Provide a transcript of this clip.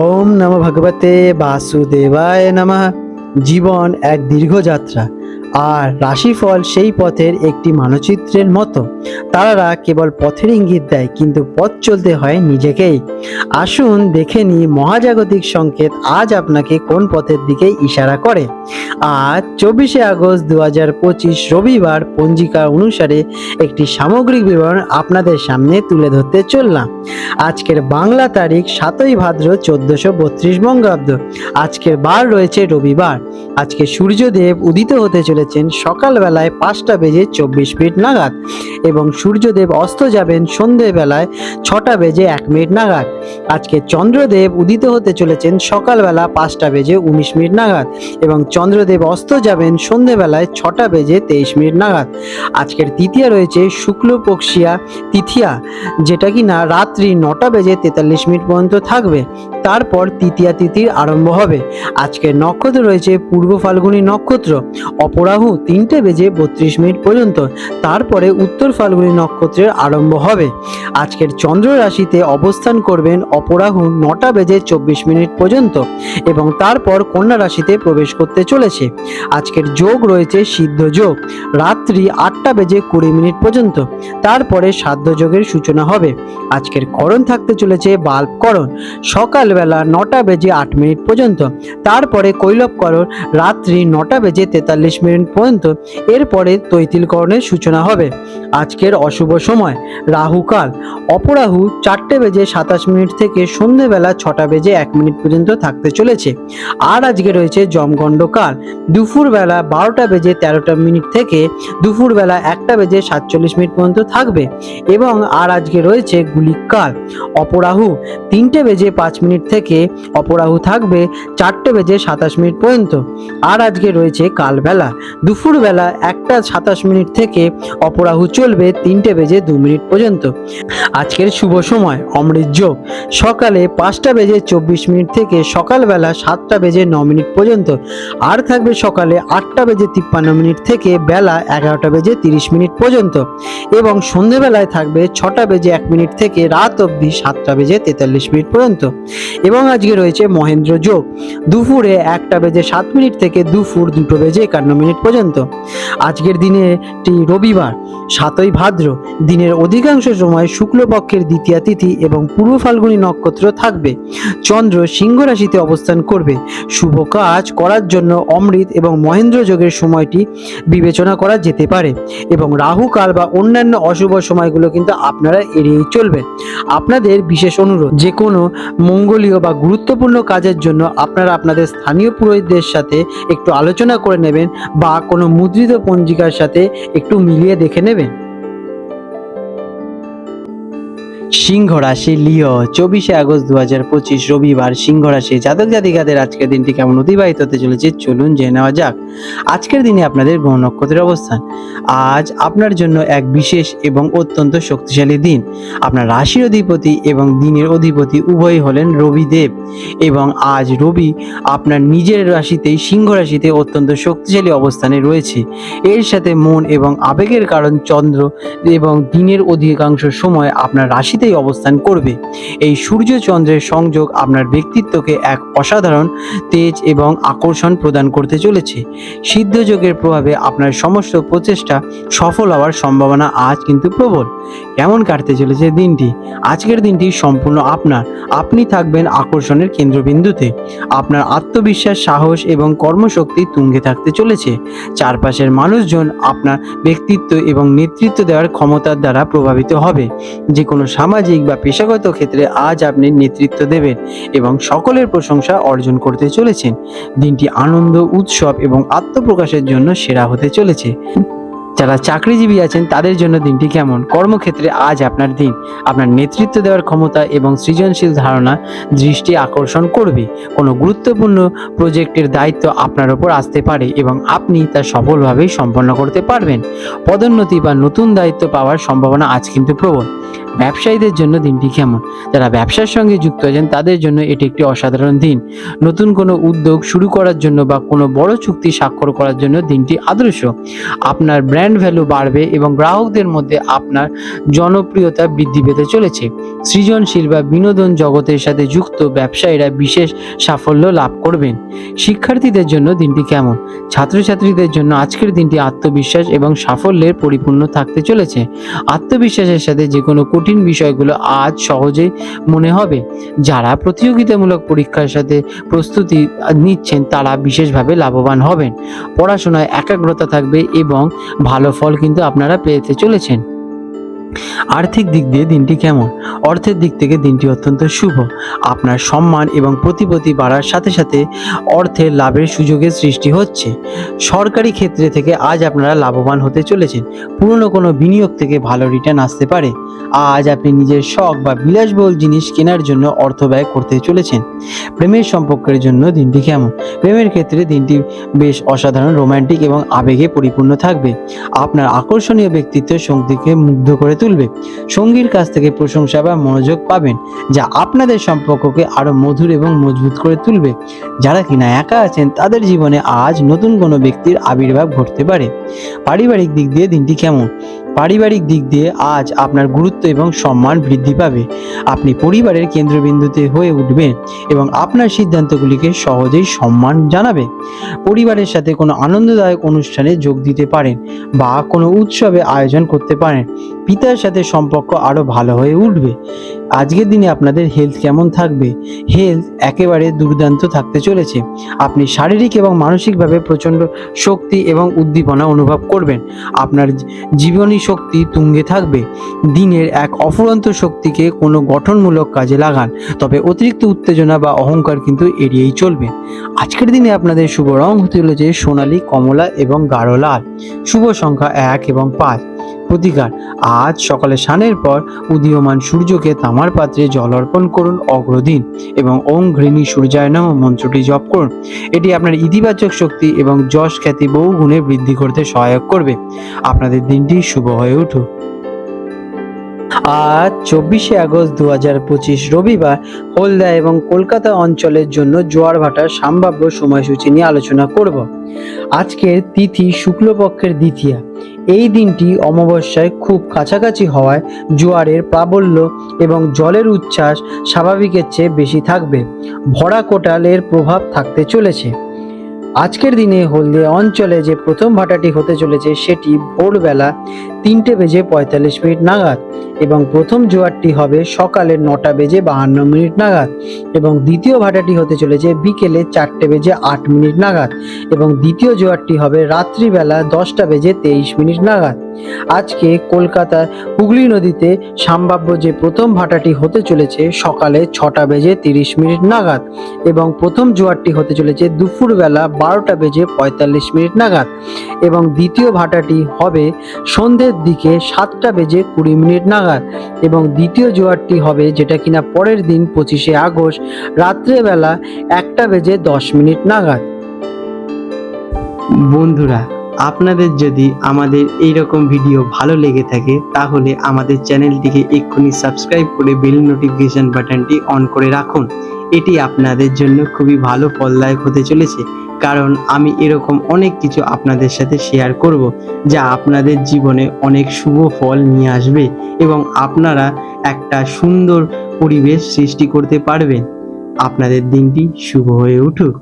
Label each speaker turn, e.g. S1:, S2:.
S1: ওম নমঃ ভগবতে বাসুদেবায় নমঃ। জীবন এক দীর্ঘ যাত্রা, আর রাশিফল সেই পথের একটি মানচিত্রের মতো। তারারা কেবল পথের ইঙ্গিত দেয়, কিন্তু পথ চলতে হয় নিজেকেই। আসুন দেখে নিই মহাজাগতিক সংকেত আজ আপনাকে কোন পথের দিকে ইশারা করে। আজ 24শে আগস্ট 2025 রবিবার পঞ্জিকা অনুসারে একটি সামগ্রিক বিবরণ আপনাদের সামনে তুলে ধরতে চললাম। আজকের বাংলা তারিখ 7ই ভাদ্র 1432 বঙ্গাব্দ। আজকের বার রয়েছে রবিবার। আজকে সূর্যদেব উদিত হতে চলেছেন সকালবেলায় 5টা বেজে 24 মিনিট নাগাদ, এবং সূর্যদেব অস্ত যাবেন সন্ধেবেলায় 6টা বেজে 1 মিনিট নাগাদ। আজকে চন্দ্রদেব উদিত হতে চলেছেন সকালবেলা 5টা বেজে 19 মিনিট নাগাদ, এবং চন্দ্রদেব অস্ত যাবেন সন্ধেবেলায় 6টা বেজে 23 মিনিট নাগাদ। আজকের তৃতীয়া রয়েছে শুক্লপক্ষিয়া তৃতীয়া, যেটা কিনা রাত্রি 9টা বেজে 43 মিনিট পর্যন্ত থাকবে। তারপর তৃতীয়া তিথির আরম্ভ হবে। আজকের নক্ষত্র রয়েছে পূর্ব ফাল্গুনী নক্ষত্র, অপরাহু 3টে বেজে 32 মিনিট পর্যন্ত। তারপরে উত্তর ফাল্গুনী নক্ষত্রের আরম্ভ হবে। আজকের চন্দ্র রাশিতে অবস্থান করবেন অপরাহু 9টা বেজে 24 মিনিট পর্যন্ত, এবং তারপর কন্যা রাশিতে প্রবেশ করতে চলেছে। আজকের যোগ রয়েছে সিদ্ধ যোগ, রাত্রি 8টা বেজে 20 মিনিট পর্যন্ত। তারপরে সাধ্য যোগের সূচনা হবে। আজকের করণ থাকতে চলেছে বাল্ব করণ, সকালবেলা 9টা বেজে 8 মিনিট পর্যন্ত। তারপরে কৈলবকরণ রাত্রি 9টা বেজে 43 মিনিট পর্যন্ত। এরপরে তৈতিলকরণের সূচনা হবে। আজকের অশুভ সময় রাহুকাল, অপরাহু 4টে বেজে 27 মিনিট থেকে সন্ধ্যেবেলা 6টা বেজে 1 মিনিট পর্যন্ত থাকতে চলেছে। আর আজকে রয়েছে যমগণ্ডকাল, দুপুরবেলা 12টা বেজে 13 মিনিট থেকে দুপুরবেলা 1টা বেজে 47 মিনিট পর্যন্ত থাকবে। এবং আর আজকে রয়েছে গুলিকাল, অপরাহু 3টে বেজে 5 মিনিট থেকে অপরাহু থাকবে 4টে বেজে 27 মিনিট পর্যন্ত। আর আজকে রয়েছে কালবেলা, দুপুরবেলা 1টা 27 মিনিট থেকে অপরাহু চলবে 3টে বেজে 2 মিনিট পর্যন্ত। আজকের শুভ সময় অমৃত যোগ, সকালে 5টা বেজে 24 মিনিট থেকে সকালবেলা 7টা বেজে 9 মিনিট পর্যন্ত। আর থাকবে সকালে 8টা বেজে 53 মিনিট থেকে বেলা 11টা বেজে 30 মিনিট পর্যন্ত। এবং সন্ধেবেলায় থাকবে 6টা বেজে 1 মিনিট থেকে রাত অবধি 7টা বেজে 43 মিনিট পর্যন্ত। এবং আজকে রয়েছে মহেন্দ্র যোগ, দুপুরে 1টা বেজে 7 মিনিট থেকে দুপুর 2টো বেজে 51 মিনিট পর্যন্ত। আজকের দিনেটি রবিবার 7ই ভাদ্র। দিনের অধিকাংশ সময় শুক্লপক্ষের দ্বিতীয়া তিথি এবং পূর্ব ফাল্গুনী নক্ষত্র থাকবে। চন্দ্র সিংহ রাশিতে অবস্থান করবে। শুভ কাজ করার জন্য অমৃত এবং মহেন্দ্র যোগের সময়টি বিবেচনা করা যেতে পারে, এবং রাহু কাল বা অন্যান্য অশুভ সময়গুলো কিন্তু আপনারা এড়িয়েই চলবেন। আপনাদের বিশেষ অনুরোধ, যে কোনো মঙ্গলীয় বা গুরুত্বপূর্ণ কাজের জন্য আপনারা আপনাদের স্থানীয় পুরোহিতদের সাথে একটু আলোচনা করে নেবেন, বা কোনো মুদ্রিত পঞ্জিকার সাথে একটু মিলিয়ে দেখে নেবেন। সিংহ রাশি লিও, 24শে আগস্ট 2025 রবিবার সিংহ রাশি জাতক জাতিকাদের আজকের দিনটি কেমন অতিবাহিত হতে চলেছে চলুন জেনে নেওয়া যাক। আজকের দিনে আপনাদের গ্রহ নক্ষত্রের অবস্থান। আজ আপনার জন্য এক বিশেষ এবং অত্যন্ত শক্তিশালী দিন। আপনার রাশির অধিপতি এবং দিনের অধিপতি উভয়ই হলেন রবিদেব, এবং আজ রবি আপনার নিজের রাশিতেই সিংহ রাশিতে অত্যন্ত শক্তিশালী অবস্থানে রয়েছে। এর সাথে মন এবং আবেগের কারণ চন্দ্র এবং দিনের অধিকাংশ সময় আপনার রাশিতেই অবস্থান করবে। এই সূর্য চন্দ্রের সংযোগ আপনার ব্যক্তিত্বকে এক অসাধারণ তেজ এবং আকর্ষণ প্রদান করতে চলেছে। সিদ্ধ যোগের প্রভাবে আপনার সমস্ত প্রচেষ্টা সফল হওয়ার সম্ভাবনা আজ কিন্তু প্রবল। কেমন কাটতে চলেছে দিনটি? আজকের দিনটি সম্পূর্ণ আপনার। আপনি থাকবেন আকর্ষণের কেন্দ্রবিন্দুতে। আপনার আত্মবিশ্বাস, সাহস এবং কর্মশক্তি তুঙ্গে থাকতে চলেছে। চারপাশের মানুষজন আপনার ব্যক্তিত্ব এবং নেতৃত্ব দেওয়ার ক্ষমতার দ্বারা প্রভাবিত হবে। যে কোনো সামাজিক বা পেশাগত ক্ষেত্রে আজ আপনি নেতৃত্ব দেবেন এবং সকলের প্রশংসা অর্জন করতে চলেছেন। দিনটি আনন্দ, উৎসব এবং আত্মপ্রকাশের জন্য সেরা হতে চলেছে। যারা চাকরিজীবী আছেন তাদের জন্য দিনটি কেমন? কর্মক্ষেত্রে আজ আপনার দিন। আপনার নেতৃত্ব দেওয়ার ক্ষমতা এবং সৃজনশীল ধারণা দৃষ্টি আকর্ষণ করবে। কোনো গুরুত্বপূর্ণ প্রজেক্টের দায়িত্ব আপনার ওপর আসতে পারে এবং আপনি তা সফলভাবেই সম্পন্ন করতে পারবেন। পদোন্নতি বা নতুন দায়িত্ব পাওয়ার সম্ভাবনা আজ কিন্তু প্রবল। ব্যবসায়ীদের জন্য দিনটি কেমন? যারা ব্যবসার সঙ্গে যুক্ত আছেন তাদের জন্য এটি একটি অসাধারণ দিন। নতুন কোনো উদ্যোগ শুরু করার জন্য বা কোনো বড় চুক্তি স্বাক্ষর করার জন্য দিনটি আদর্শ। আপনার ব্র্যান্ড ব্র্যান্ড ভ্যালু বাড়বে এবং গ্রাহকদের মধ্যে আপনার জনপ্রিয়তা বৃদ্ধি পেতে চলেছে। সৃজনশীল বা বিনোদন জগতের সাথে যুক্ত ব্যবসায়ীরা বিশেষ সাফল্য লাভ করবেন। শিক্ষার্থীদের জন্য দিনটি কেমন? ছাত্রছাত্রীদের জন্য আজকের দিনটি আত্মবিশ্বাস এবং সাফল্যের পরিপূর্ণ থাকতে চলেছে। আত্মবিশ্বাসের সাথে যে কোনো কঠিন বিষয়গুলো আজ সহজেই মনে হবে। যারা প্রতিযোগিতামূলক পরীক্ষার সাথে প্রস্তুতি নিচ্ছেন তারা বিশেষভাবে লাভবান হবেন। পড়াশোনায় একাগ্রতা থাকবে এবং ভালো ফল কিন্তু আপনারা পেতে চলেছেন। আর্থিক দিক দিয়ে দিনটি কেমন? অর্থের দিক থেকে দিনটি অত্যন্ত শুভ। আপনার সম্মান এবং প্রতিপত্তি বাড়ার সাথে সাথে অর্থের লাভের সুযোগের সৃষ্টি হচ্ছে। সরকারি ক্ষেত্রে থেকে আজ আপনারা লাভবান হতে চলেছেন। পুরনো কোনো বিনিয়োগ থেকে ভালো রিটার্ন আসতে পারে। আজ আপনি নিজের শখ বা বিলাসবহুল জিনিস কেনার জন্য অর্থ ব্যয় করতে চলেছেন। প্রেমের সম্পর্কের জন্য দিনটি কেমন? প্রেমের ক্ষেত্রে দিনটি বেশ অসাধারণ, রোমান্টিক এবং আবেগে পরিপূর্ণ থাকবে। আপনার আকর্ষণীয় ব্যক্তিত্ব সঙ্গীকে মুগ্ধ করে তুলবে। সঙ্গীর কাছ থেকে প্রশংসা বা মনোযোগ পাবেন, যা আপনাদের সম্পর্ককে আরো মধুর এবং মজবুত করে তুলবে। যারা কিনা একা আছেন তাদের জীবনে আজ নতুন কোনো ব্যক্তির আবির্ভাব ঘটতে পারে। পারিবারিক দিক দিয়ে দিনটি কেমন? পারিবারিক দিক দিয়ে আজ আপনার গুরুত্ব এবং সম্মান বৃদ্ধি পাবে। আপনি পরিবারের কেন্দ্রবিন্দুতে হয়ে উঠবেন এবং আপনার সিদ্ধান্তগুলিকে সহজেই সম্মান জানাবে। পরিবারের সাথে কোনো আনন্দদায়ক অনুষ্ঠানে যোগ দিতে পারেন বা কোনো উৎসবে আয়োজন করতে পারেন। পিতার সাথে সম্পর্ক আরও ভালো হয়ে উঠবে। আজকের দিনে আপনাদের হেলথ কেমন থাকবে? হেলথ একেবারে দুর্দান্ত থাকতে চলেছে। আপনি শারীরিক এবং মানসিকভাবে প্রচণ্ড শক্তি এবং উদ্দীপনা অনুভব করবেন। আপনার জীবনী শক্তি তুঙ্গে থাকবে। দিনের এক অফুরন্ত শক্তিকে কোনো গঠনমূলক কাজে লাগান, তবে অতিরিক্ত উত্তেজনা বা অহংকার কিন্তু এড়িয়েই চলবে। আজকের দিনে আপনাদের শুভ রং হতে চলেছে সোনালী, কমলা এবং গাঢ় লাল। শুভ সংখ্যা 1 এবং 5। প্রতিকার: আজ সকালে স্নানের পর উদীয়মান সূর্যকে তামার পাত্রে জল অর্পণ করুন অগ্রদিন এবং ওম ঘৃণী সূর্যায় নমঃ মন্ত্রটি জপ করুন। এটি আপনার ইতিবাচক শক্তি এবং যশ খ্যাতি বহু গুণে বৃদ্ধি করতে সহায়ক করবে। আপনাদের দিনটি শুভ হয়ে উঠুক। আজ 24শে আগস্ট 2025 রবিবার হলদা এবং কলকাতা অঞ্চলের জন্য জোয়ার ভাটার সম্ভাব্য সময়সূচি নিয়ে আলোচনা করব। আজকের তিথি শুক্লপক্ষের দ্বিতীয়া। এই দিনটি অমাবস্যায় খুব কাছাকাছি হওয়ায় জোয়ারের প্রাবল্য এবং জলের উচ্ছ্বাস স্বাভাবিকের চেয়ে বেশি থাকবে। ভরা কোটালের প্রভাব থাকতে চলেছে। আজকের দিনে হলদিয়া অঞ্চলে যে প্রথম ভাটাটি হতে চলেছে সেটি ভোরবেলা 3:45 নাগাদ এবং প্রথম জোয়ারটি হবে সকালে 9:52 নাগাদ এবং দ্বিতীয় ভাটাটি হতে চলেছে বিকেলে 4:08 নাগাদ এবং দ্বিতীয় জোয়ারটি হবে রাত্রিবেলা 10:23 নাগাদ। আজকে কলকাতার হুগলি নদীতে সম্ভাব্য যে প্রথম ভাটাটি হতে চলেছে সকালে 6:30 নাগাদ এবং প্রথম জোয়ারটি হতে চলেছে দুপুরবেলা 12:45 নাগাদ এবং দ্বিতীয় ভাটাটি হবে সন্ধ্যের দিকে 7:20 নাগাদ এবং দ্বিতীয় জোয়ারটি হবে যেটা কিনা পরের দিন 25শে আগস্ট রাত্রেবেলা 1:10 নাগাদ। বন্ধুরা, আপনাদের যদি আমাদের এইরকম ভিডিও ভালো লেগে থাকে তাহলে আমাদের চ্যানেলটিকে এক্ষুনি সাবস্ক্রাইব করে বেল নোটিফিকেশন বাটনটি অন করে রাখুন। এটি আপনাদের জন্য খুবই ভালো ফলদায়ক হতে চলেছে, কারণ আমি এরকম অনেক কিছু আপনাদের সাথে শেয়ার করব যা আপনাদের জীবনে অনেক শুভ ফল নিয়ে আসবে এবং আপনারা একটা সুন্দর পরিবেশ সৃষ্টি করতে পারবেন। আপনাদের দিনটি শুভ হয়ে উঠুক।